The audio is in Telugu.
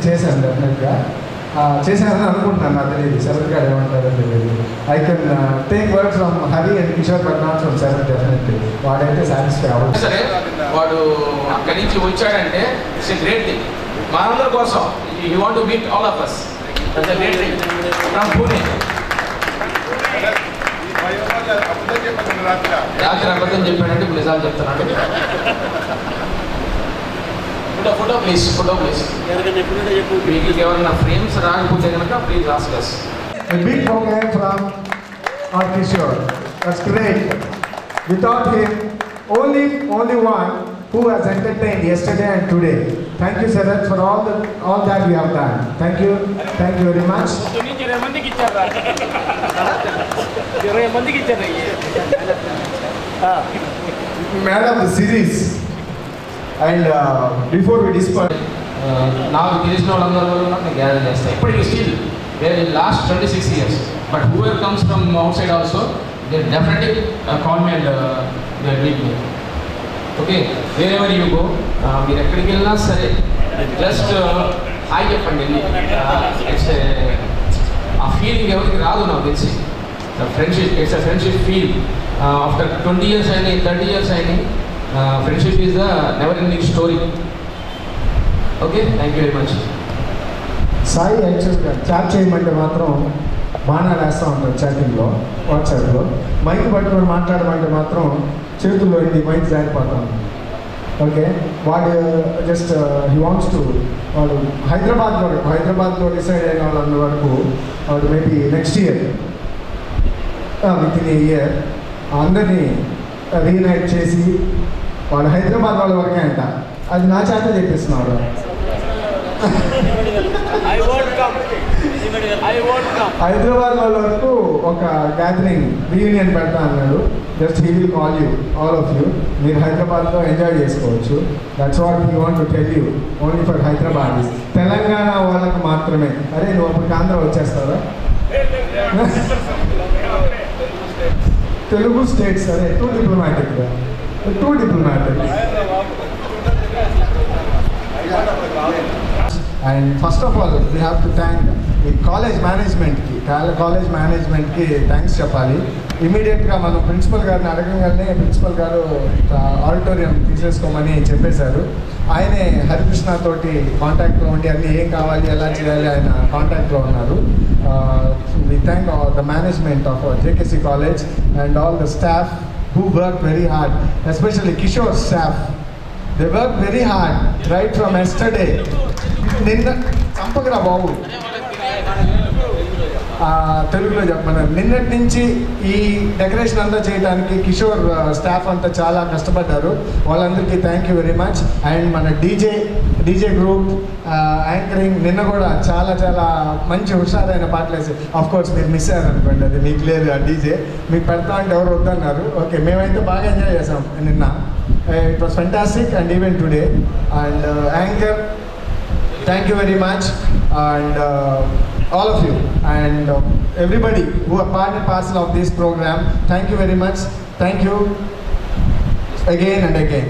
చేశాను డెఫినెట్గా. చేశానని అనుకుంటున్నాను, నాకు తెలియదు శరత్ గారు ఏమంటారని తెలియదు. I can take word from Hari and Kishore but not from Sharath definitely. వాడైతే సాటిస్ఫై అవ్వదు. సరే వాడు అక్కడి నుంచి వచ్చాడంటే ఇట్స్ ఎ గ్రేట్ థింగ్. మనందరి కోసం you want to meet all of us. That's a great thing from Pune. రాత్రి అబద్ధం చెప్పాడంటే ఇప్పుడు నిజాలు చెప్తున్నాడు. Photo please, photo please. మీకు ఎవరైనా ఫ్రేమ్స్ రాకపోతే కనుక please ask us. A big program from our Kishore. That's great. Without him, only one who has entertained yesterday and today. Thank you, Sarath, for all that you have done. Thank you very much. Man of the series. And before we disperse, నాకు తెలిసిన వాళ్ళందరూ నాకు గ్యాదర్ చేస్తాయి ఇప్పటికీ still they last 26 years. But whoever comes from out side also they definitely call me and they meet me. Okay, wherever you go, మీరు ఎక్కడికి వెళ్ళినా సరే జస్ట్ హాయ్ చెప్పండి. ఇట్స్ ఆ ఫీలింగ్ ఎవరికి రాదు నాకు తెలిసి. Friendship, it's a friendship feel. After 20 years అయినాయి, 30 years అయినాయి. Friendship is the never ending story. Okay, thank you very much. Sai యాక్చువల్గా చాట్ చేయమంటే మాత్రం బాణాలు వేస్తూ ఉంటారు చాటింగ్లో, వాట్సాప్లో. మైక్ పట్టుకొని మాట్లాడమంటే మాత్రం చేతుల్లో ఇది మైక్ జారిపోతాం. ఓకే, వాడు జస్ట్ హీ వాంట్స్ టు, వాడు హైదరాబాద్లో డిసైడ్ అయిన వాళ్ళ వరకు వాడు maybe next year with in a year అందరినీ రీనైట్ చేసి వాడు హైదరాబాద్ వాళ్ళ వరకే అంట. అది నా చేత చెప్పిస్తున్నాడు. హైదరాబాద్ వాళ్ళ వరకు ఒక గ్యాదరింగ్ రీయూనియన్ పెడతా అన్నాడు. Just he will call you, all of you. మీరు హైదరాబాద్లో ఎంజాయ్ చేసుకోవచ్చు. That's what he want to tell you, only for Hyderabad. Telangana వాళ్ళకి మాత్రమే. అరే నువ్వు అప్పుడు ఆంధ్ర వచ్చేస్తావా? తెలుగు స్టేట్స్ అదే two diplomatic. And first of all we have to thank ఈ కాలేజ్ మేనేజ్మెంట్కి థ్యాంక్స్ చెప్పాలి. ఇమీడియట్గా మనం ప్రిన్సిపల్ గారిని అడగగానే ప్రిన్సిపల్ గారు ఆడిటోరియం తీసేసుకోమని చెప్పేశారు. ఆయనే హరికృష్ణ తోటి కాంటాక్ట్లో ఉండి అన్నీ ఏం కావాలి, ఎలా చేయాలి ఆయన కాంటాక్ట్లో ఉన్నారు. We thank the management of JKC College and all the staff who worked very hard, especially Kishore's staff. They worked very hard right from yesterday. నిన్న చంపకరా బాబు, తెలుగులో చెప్పమన్నారు. నిన్నటి నుంచి ఈ డెకరేషన్ అంతా చేయడానికి కిషోర్ స్టాఫ్ అంతా చాలా కష్టపడ్డారు. వాళ్ళందరికీ thank you very much. And మన డీజే గ్రూప్ యాంకరింగ్ నిన్న కూడా చాలా మంచి హుషారైన పాటలు వేసి, ఆఫ్ కోర్స్ మీరు మిస్ అయ్యారనుకోండి, అది మీకు లేదు. ఆ డీజే మీకు పెడతా అంటే ఎవరు వద్దన్నారు. ఓకే, మేమైతే బాగా ఎంజాయ్ చేసాం నిన్న. It was fantastic and even today. And anchor thank you very much. And all of you and everybody who are part and parcel of this program, thank you very much. Thank you again and again.